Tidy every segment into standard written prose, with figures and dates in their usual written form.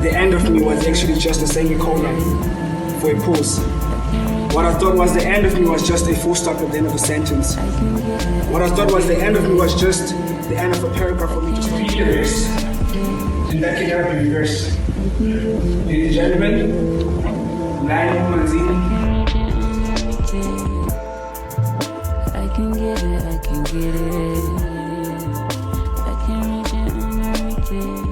the end of me was actually just a semicolon for a pause. What I thought was the end of me was just a full stop at the end of a sentence. What I thought was the end of me was just the end of a paragraph for me to read the verse. And that can never be reversed. Ladies and gentlemen, Lionel Manzini. I can get it, I can get it. I can reach it and reach it.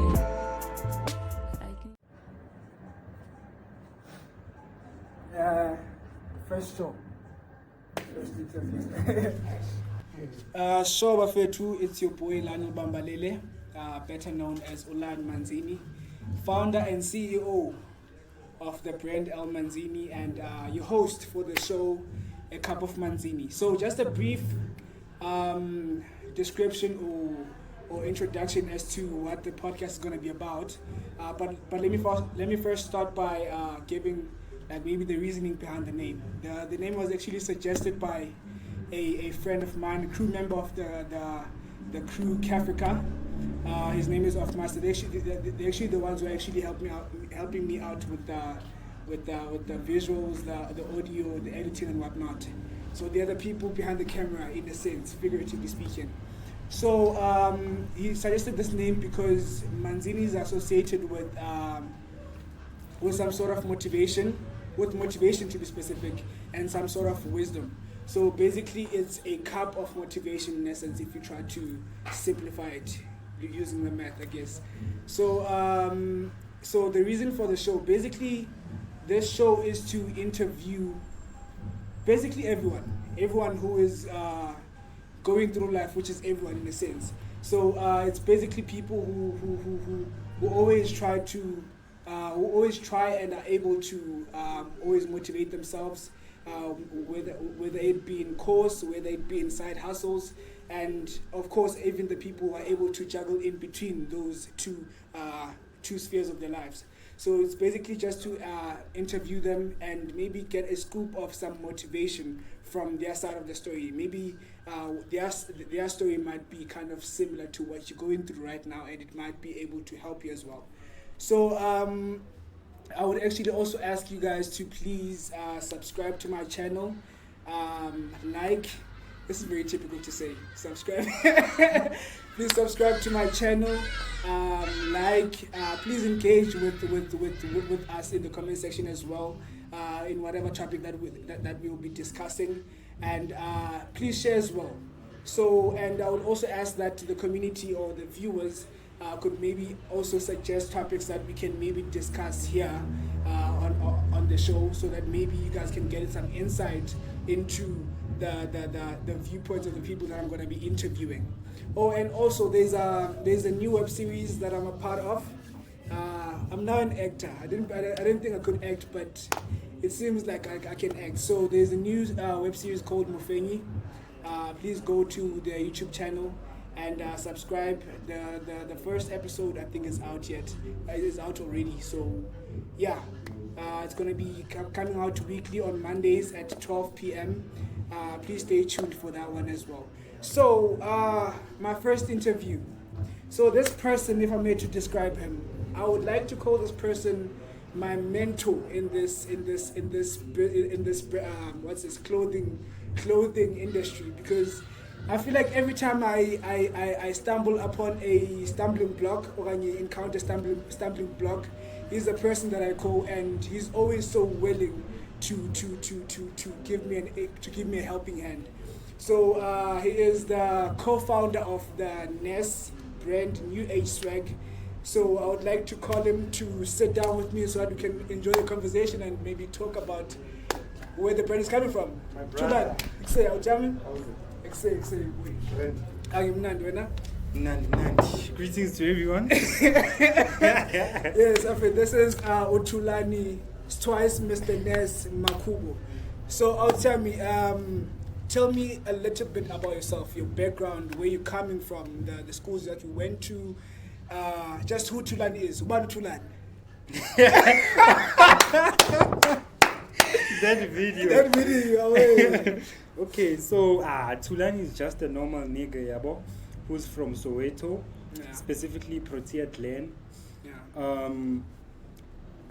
First show. First interview. Show Bafetu, it's your boy Lionel Bambalele, better known as Thulane Manzini, founder and CEO of the brand El Manzini, and your host for the show, A Cup of Manzini. So just a brief description or introduction as to what the podcast is going to be about. But let me first start by giving maybe the reasoning behind the name. The name was actually suggested by a friend of mine, a crew member of the crew Kafrika. His name is Off Master. They're actually the ones who actually helping me out with the visuals, the audio, the editing and whatnot. So they're the people behind the camera, in a sense, figuratively speaking. So he suggested this name because Manzini is associated with some sort of motivation, to be specific, and some sort of wisdom. So basically it's a cup of motivation in essence, if you try to simplify it using the math, I guess. So so the reason for the show, basically this show is to interview basically everyone who is going through life, which is everyone in a sense. So it's basically people who always try and are able to always motivate themselves, whether it be in course, whether it be in side hustles, and of course even the people who are able to juggle in between those two spheres of their lives. So it's basically just to interview them and maybe get a scoop of some motivation from their side of the story. Maybe their story might be kind of similar to what you're going through right now, and it might be able to help you as well. So I would actually also ask you guys to please subscribe to my channel, this is very typical to say, subscribe. Please subscribe to my channel, please engage with us in the comment section as well, in whatever topic that we will be discussing, and please share as well. So, and I would also ask that the community or the viewers could maybe also suggest topics that we can maybe discuss here on the show, so that maybe you guys can get some insight into the viewpoints of the people that I'm going to be interviewing. Oh, and also there's a new web series that I'm a part of. I'm now an actor. I didn't think I could act, but it seems like I can act. So there's a new web series called Mufengi. Please go to the YouTube channel and subscribe. The first episode I think is out yet. It is out already. So yeah, it's going to be coming out weekly on Mondays at 12 p.m. Please stay tuned for that one as well. So my first interview. So this person, if I may to describe him, I would like to call this person my mentor in this clothing industry, because I feel like every time I stumble upon a stumbling block, or I encounter stumbling block, he's the person that I call, and he's always so willing to give me a helping hand. So he is the co-founder of the NES brand, New Age Swag. So I would like to call him to sit down with me so that we can enjoy the conversation and maybe talk about where the brand is coming from. My brother. Greetings to everyone. Yes, this is Thulane, Stwice, Mr. Nes, Makubo. So tell me a little bit about yourself, your background, where you're coming from, the schools that you went to, just who Thulane is. One Thulane. That video. Okay, so Thulane is just a normal nigga, yabo, who's from Soweto, specifically Protea Glen. Yeah.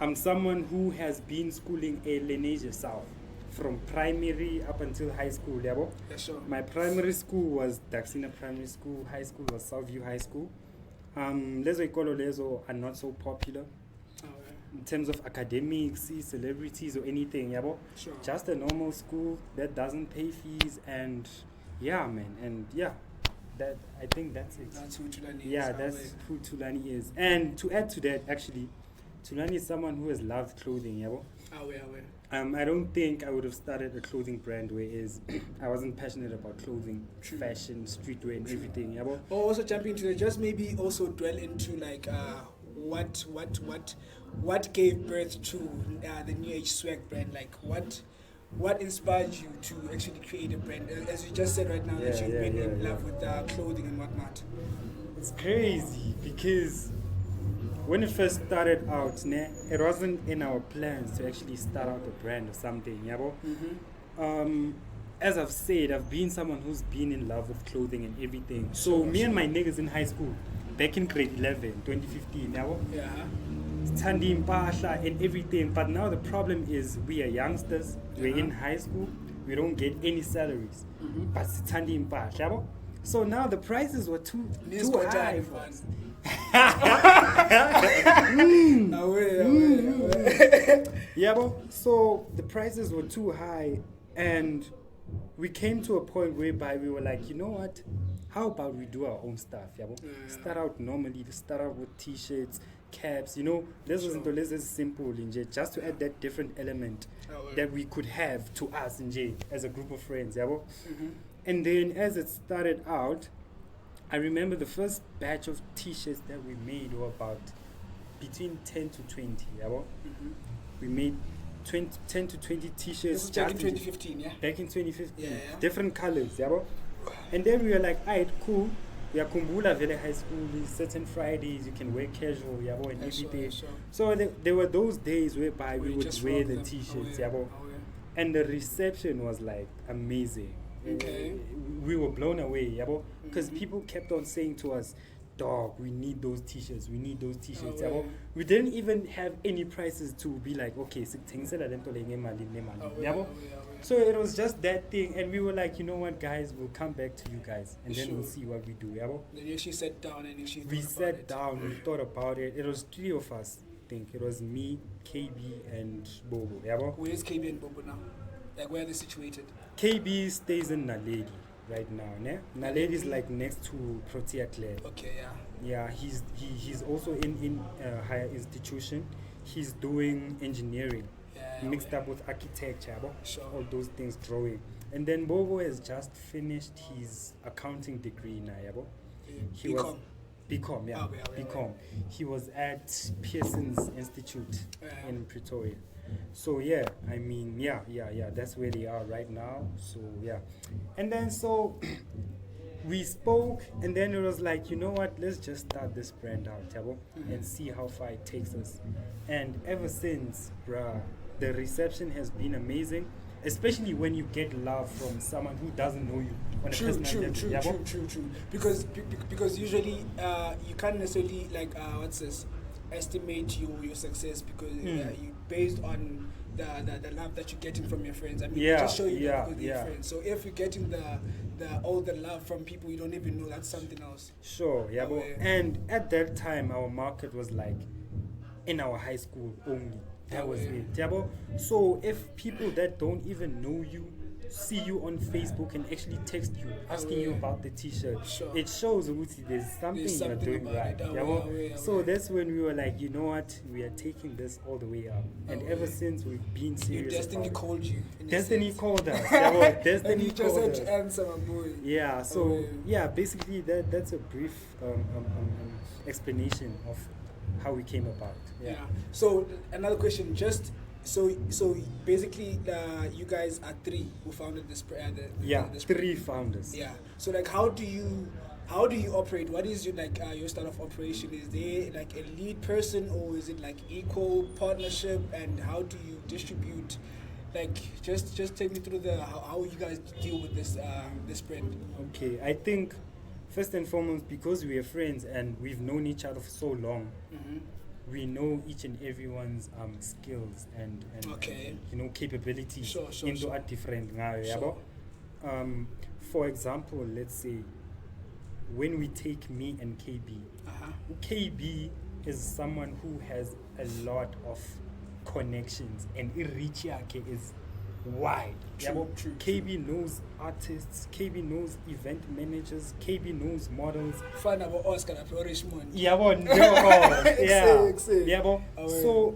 I'm someone who has been schooling in Lenasia South from primary up until high school. Yabo? Yeah, sure. My primary school was Daxina Primary School. High school was Southview High School. Lezo Ikolo Lezo are not so popular Oh, yeah. in terms of academics, celebrities, or anything. Yabo? Sure. Just a normal school that doesn't pay fees, and yeah, man, and yeah, that I think that's it. That's who Thulane is. Yeah, Oh, that's wait. who Thulane is. And to add to that, actually, Thulane is someone who has loved clothing, yabo. Oh, yeah, wait. I don't think I would have started a clothing brand whereas I wasn't passionate about clothing, True. fashion, streetwear, and everything, yabo. Or also jump into that, just maybe also dwell into like what gave birth to the New Age swag brand, like what inspired you to actually create a brand, as you just said right now that you've been in love with clothing and whatnot. It's crazy because when it first started out, it wasn't in our plans to actually start out a brand or something, yabo. As I've said, I've been someone who's been in love with clothing and everything. So me and my niggas in high school, back in grade 11, 2015, yabo, Yeah. Tandi Mpahla and everything. But now the problem is we are youngsters, we're in high school, we don't get any salaries. But Tandi Mpahla, yabo. So now the prices were too high for us. Yeah, bro. So the prices were too high, and we came to a point whereby we were like, you know what? How about we do our own stuff? Yeah, bro. Start out normally. Start out with t-shirts, caps. You know, this wasn't as simple, Inje, just to add that different element that we could have to us, Inje, as a group of friends. Yeah, bro. And then as it started out, I remember the first batch of t-shirts that we made were about between 10 to 20, yeah, bro? We made 10 to 20 t-shirts. This was back in 2015, yeah? Back in 2015. Yeah. Different colors, yeah, bro? And then we were like, alright, cool. We are Kumbula Vele High School, certain Fridays, you can wear casual, yeah, bro, and everything. Sure. So there were those days whereby we would just wear rock the them. t-shirts, Oh, yeah, bro? And the reception was like amazing. Okay. We were blown away, yeah, bro? Because people kept on saying to us, dog, we need those t-shirts, yeah, bro? We didn't even have any prices to be like, okay, yeah, bro? So it was just that thing, and we were like, you know what, guys, we'll come back to you guys, and then we'll see what we do, yeah, bro? Then you actually sat down and actually We sat down, we thought about it. It was 3 of us, I think. It was me, KB, and Bobo, yeah, bro? Where's KB and Bobo now? Like, where are they situated? KB stays in Naledi right now, ne? Naledi is like next to Protea Clare. Okay, yeah. Yeah, he's also in higher institution. He's doing engineering, mixed up with architecture, Sure. all those things, drawing. And then Bobo has just finished his accounting degree now, yeah, He BCom. was BCom, yeah, BCom. He was at Pearson's Institute in Pretoria. So yeah, I mean, yeah, that's where they are right now. So yeah, and then so we spoke, and then it was like, you know what, let's just start this brand out, Tabo, and see how far it takes us. And ever since, bruh, the reception has been amazing, especially when you get love from someone who doesn't know you on a personal level. True. Because usually you can't necessarily like estimate your success because you based on the love that you're getting from your friends. I mean, they just show you that because they're your friends. So if you're getting all the love from people you don't even know, that's something else. Sure, yeah, but and at that time our market was like in our high school only. That was it. Yeah, but so if people that don't even know you see you on Facebook and actually text you asking you about the t-shirt, it shows there's something you're doing right. So that's when we were like, you know what, we are taking this all the way up, and ever since we've been serious. Your destiny called you. Destiny called us. Destiny and you just called had us. to answer, my boy. Yeah. So yeah, basically that's a brief explanation of how we came about. Yeah. So another question, just so basically, you guys are 3 who founded this brand. This 3 founders. Yeah. So like, how do you operate? What is your your style of operation? Is there like a lead person, or is it like equal partnership? And how do you distribute? Like, just take me through how you guys deal with this brand. Okay, I think first and foremost, because we are friends and we've known each other for so long, we know each and everyone's skills and Okay. you know capabilities Sure, into sure. a different ngayo, Sure. yabo. For example, let's say when we take me and KB, Uh-huh. KB is someone who has a lot of connections and reach yakhe is wide. True, Yabo. true, KB knows artists, KB knows event managers, KB knows models. Fana bo Oscar na Richmond. Yabo, no, yeah. Excellent. Yabo. Aware. So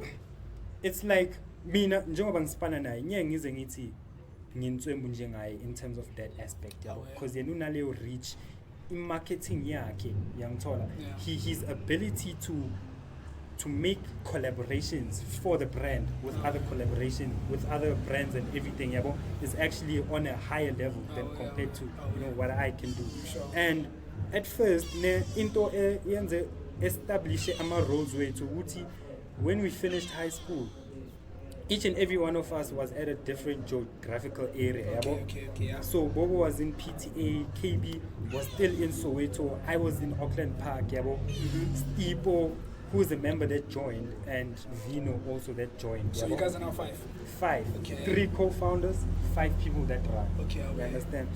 it's like mina njengoba ngisipana naye ngeke ngize ngithi ngintswembu njengaye in terms of that aspect yabo, Aware. because yena unaleyo reach in marketing yakhe yangithola. Yeah. His ability to make collaborations for the brand with other collaboration with other brands and everything yabo is actually on a higher level than compared to you know what I can do. Sure. And at first ne into yenze establish ama roles wethu ukuthi when we finished high school each and every one of us was at a different geographical area yabo. Okay, yeah. So Bobo was in PTA, KB was still in Soweto, I was in Auckland Park, yabo. Stipo, who is a member that joined, and Vino also that joined. So yabo. you guys are now 5. 5. Okay. 3 co-founders, 5 people that run. Okay, You okay. understand?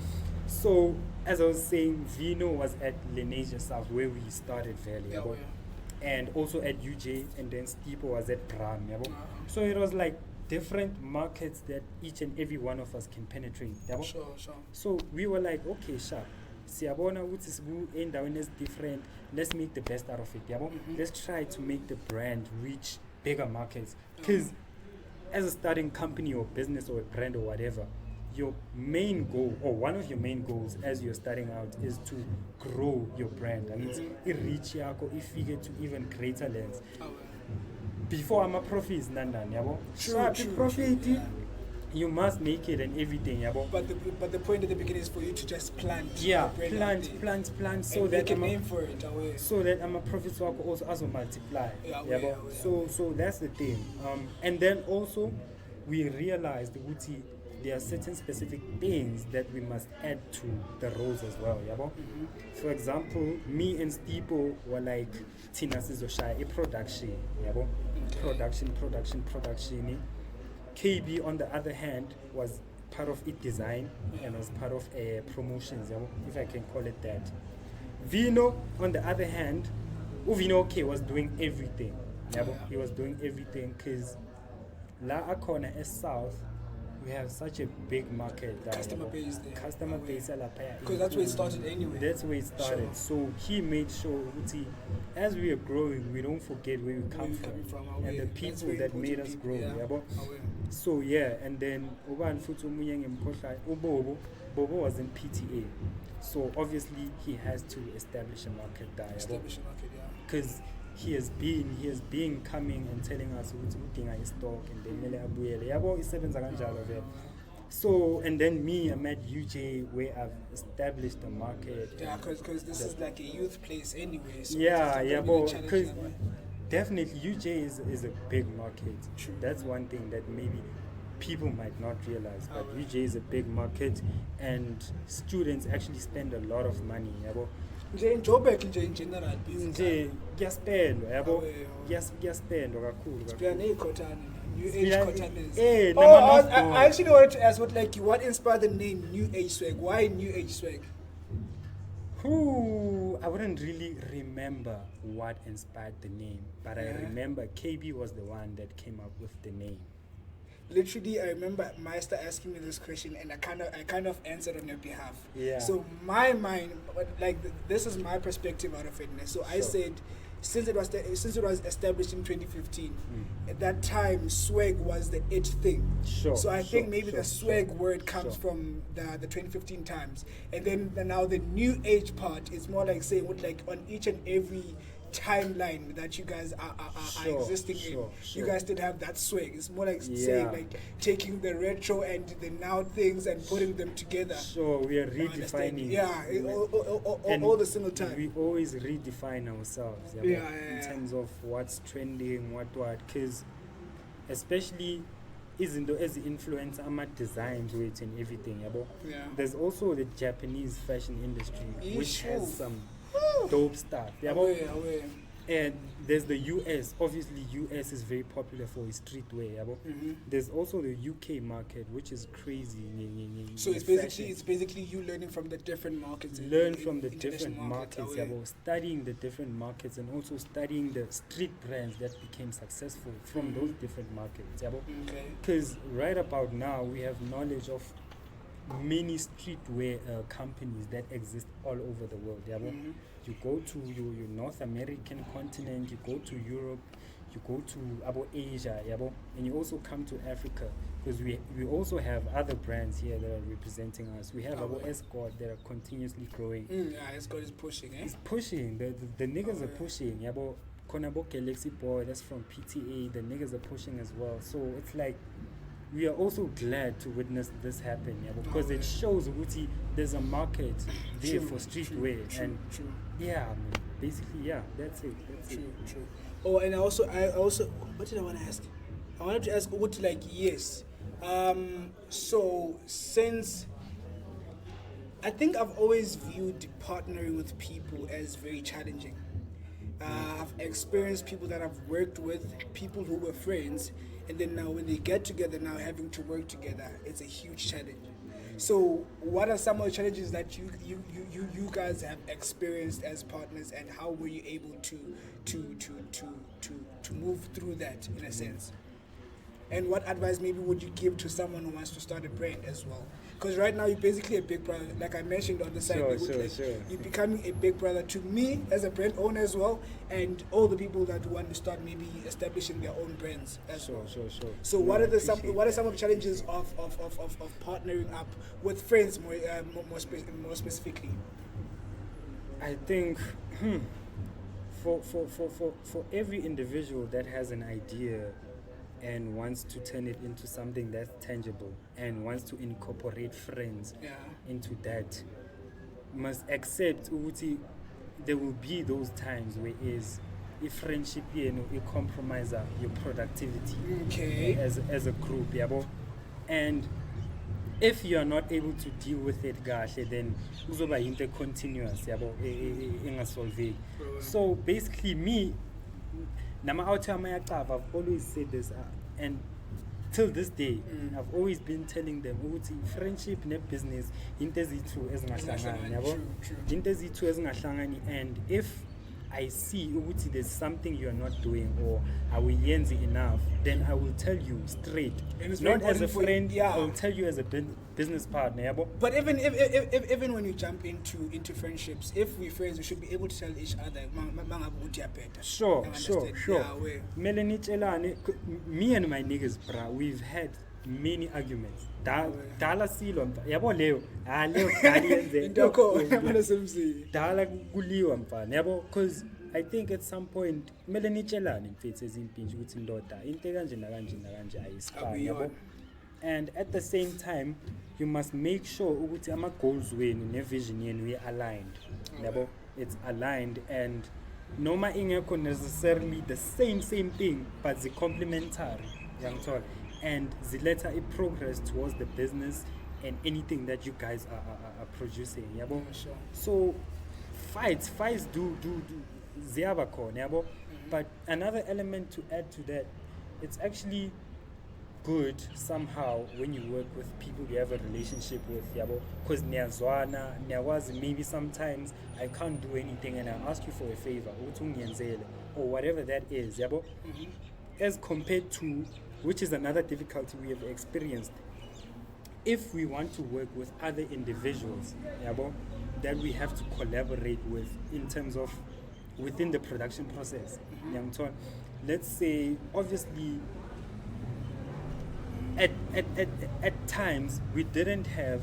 So as I was saying, Vino was at Lenasia South where we started Valley, Yeah, yabo. yeah. And also at UJ, and then Stipo was at Bram, yabo. Uh-huh. So it was like different markets that each and every one of us can penetrate, yabo. Sure. So we were like, okay, sharp. Siyabona ukuthi sibu endaweni is different. Let's make the best out of it, yabo. Let's try to make the brand reach bigger markets. Because as a starting company or business or a brand or whatever, your main goal or one of your main goals as you're starting out is to grow your brand. And it's reach yako ifike to even greater lengths. Before I'm a profit is nandan, yabo. Sharp profit. Yeah. You must make it and everything, yabo. But the point at the beginning is for you to just plant. Yeah, your brand out there. plant, so And that make a I'm name for it. Away. so that I'm a profit so I could also multiply. Yeah, yabo. yeah. So that's the thing. And then also we realized Uti, there are certain specific things that we must add to the roles as well, yabo. For example, me and Stipo were like Tina Sizoshai, a production, yabo. Production. KB on the other hand was part of it design and was part of promotions, yabo, if I can call it that. Vino on the other hand, Uvino K was doing everything, yabo. Yeah. He was doing everything because La Akona is South. We have such a big market there, Customer yabo. base there. Customer base Because that's where it started anyway. That's where it started. Sure. So he made sure, Uti, as we are growing, we don't forget where we come from, and the people that made us grow. Yabo. So yeah, and then Oban Futu Muyang Bobo was in PTA. So obviously he has to establish a market there. Establish a market, yeah. Because he has been coming and telling us ukuthi udinga stock and then mele abuyele yabo isebenza kanjalo vele. So and then me I'm at UJ where I've established the market. Yeah, because this is like a youth place anyway. So Yeah, it's yeah, gonna be but challenging because that way. definitely UJ is a big market. True. That's one thing that maybe people might not realize, but UJ is a big market and students actually spend a lot of money, yabo. Nje in Joburg nje in general business. Nje kuyasipendwa yabo, Awe. kuyasipendwa kakhulu. Siphila neyikhotane, new age Yeah, khotanes. eh, Oh, nama- I actually wanted to ask what inspired the name New Age Swag? Why New Age Swag? I wouldn't really remember what inspired the name, but I Yeah. remember KB was the one that came up with the name. Literally, I remember Meister asking me this question, and I kind of answered on your behalf. Yeah. So my mind, this is my perspective out of it. So I Sure. said, since it was established in 2015, at that time swag was the it thing. Sure. So I think sure, maybe sure, the swag sure, word comes sure. from the 2015 times, and then now the new age part is more like saying with like on each and every timeline that you guys are Sure, existing sure, in, sure. you guys did have that swag. It's more like Yeah. saying like taking the retro and the now things and putting them together. Sure, we are You understand? redefining. Yeah, And all the single time. We always redefine ourselves, yabo, Yeah, in yeah. terms of what's trending, what, because especially izinto ezi-influence ama-designs weight and everything, yabo. Yeah. There's also the Japanese fashion industry, which Issue. has some dope stuff, yabo. Away. And there's the US. Obviously, US is very popular for its streetwear. Yabo. There's also the UK market, which is crazy. So it's basically you learning from the different markets. Learn from the different international markets, yabo. Studying the different markets and also studying the street brands that became successful from those different markets, yabo. Okay. Because right about now we have knowledge of many streetwear companies that exist all over the world, yabo. You go to your North American continent, you go to Europe, you go to Asia, yabo, and you also come to Africa, because we also have other brands here that are representing us. We have Escort that are continuously growing. Yeah, Escort is pushing, eh? It's pushing. The niggas are pushing, yabo. Konabo Galaxy Boy, that's from PTA. The niggas are pushing as well. So it's like we are also glad to witness this happen, because it shows Uti there's a market there for streetwear. Yeah, man, basically, yeah, that's it. True. Oh, and I also, what did I want to ask? I wanted to ask Uti, like, yes. So since I think I've always viewed partnering with people as very challenging. I've experienced people that I've worked with, people who were friends, and then now when they get together, now having to work together, it's a huge challenge. So what are some of the challenges that you guys have experienced as partners, and how were you able to move through that in a sense? And what advice maybe would you give to someone who wants to start a brand as well? Because right now you're basically a big brother, like I mentioned on the side. Sure. You're becoming a big brother to me as a brand owner as well, and all the people that want to start maybe establishing their own brands as well. Sure. So what are some of the challenges of partnering up with friends more specifically? I think for every individual that has an idea and wants to turn it into something that's tangible and wants to incorporate friends into that, must accept ukuthi there will be those times where if friendship it compromise your productivity as a group, yabo. And if you are not able to deal with it kahle, then uzoba into continuous, yabo, ingasolve. So basically me I've always said this, and till this day, I've always been telling them, friendship ne business, into ezithu ezingahlangani, yabo. Into ezithu ezingahlangani, and if I see there's something you are not doing or awuyenzi enough, then I will tell you straight. Not as a friend, I will tell you as a business partner. Yabo? But even when you jump into friendships, if we're friends, we should be able to tell each other. Sure. Me and my niggas, bra, we've had many arguments. Dala silo yabo leo leo dala kuliwa mfana yabo, because I think at some point kumele nitshelane mfethu ezimpinje ukuthi ndoda into kanje nakanje ayisifani yabo. And at the same time you must make sure ukuthi ama goals wenu ne vision yenu we aligned yabo. It's aligned, and noma ingekho necessarily the same thing, but the complementary, yangithola, and zileta a progress towards the business and anything that you guys are producing, yabo. Sure. So fights do ziyaba khona, yabo. But another element to add to that, it's actually good somehow when you work with people you have a relationship with, yabo, because niyazwana, niyawazi maybe sometimes I can't do anything and I ask you for a favor or whatever that is, yabo. As compared to, which is another difficulty we have experienced, if we want to work with other individuals, yabo, that we have to collaborate with in terms of within the production process. Let's say, obviously, at times we didn't have,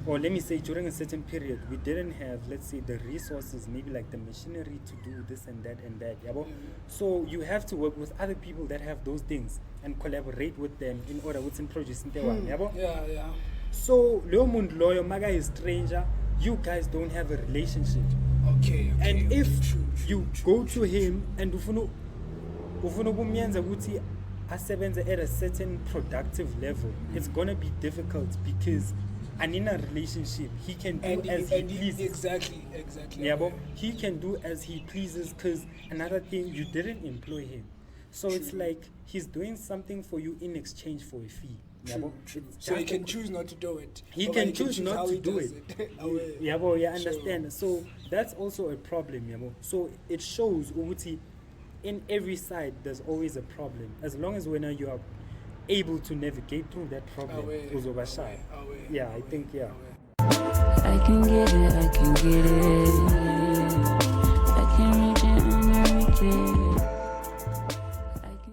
or let me say during a certain period, we didn't have, let's say, the resources, maybe like the machinery to do this and that, yabo. So you have to work with other people that have those things and collaborate with them in order to produce yabo. Yeah. So Leo Mund Loyo Maga is stranger, you guys don't have a relationship. Okay. And if true, go to him and ufunu kumienza ukuthi asebenze at a certain productive level, it's gonna be difficult because and in a relationship he can do as he pleases. Exactly. Yeah, but he can do as he pleases, because another thing, you didn't employ him. So it's like he's doing something for you in exchange for a fee. Yeah, but True. it's So he just can choose not to do it. He Or can he choose not how to he do does it. Away. Yeah, but yeah, understand. So that's also a problem, yeah. So it shows Uguti, in every side there's always a problem. As long as when you are able to navigate through that problem, uzobasha. Yeah, I think yeah. I can get it, I can get it. I can reach it, I'm gonna reach it.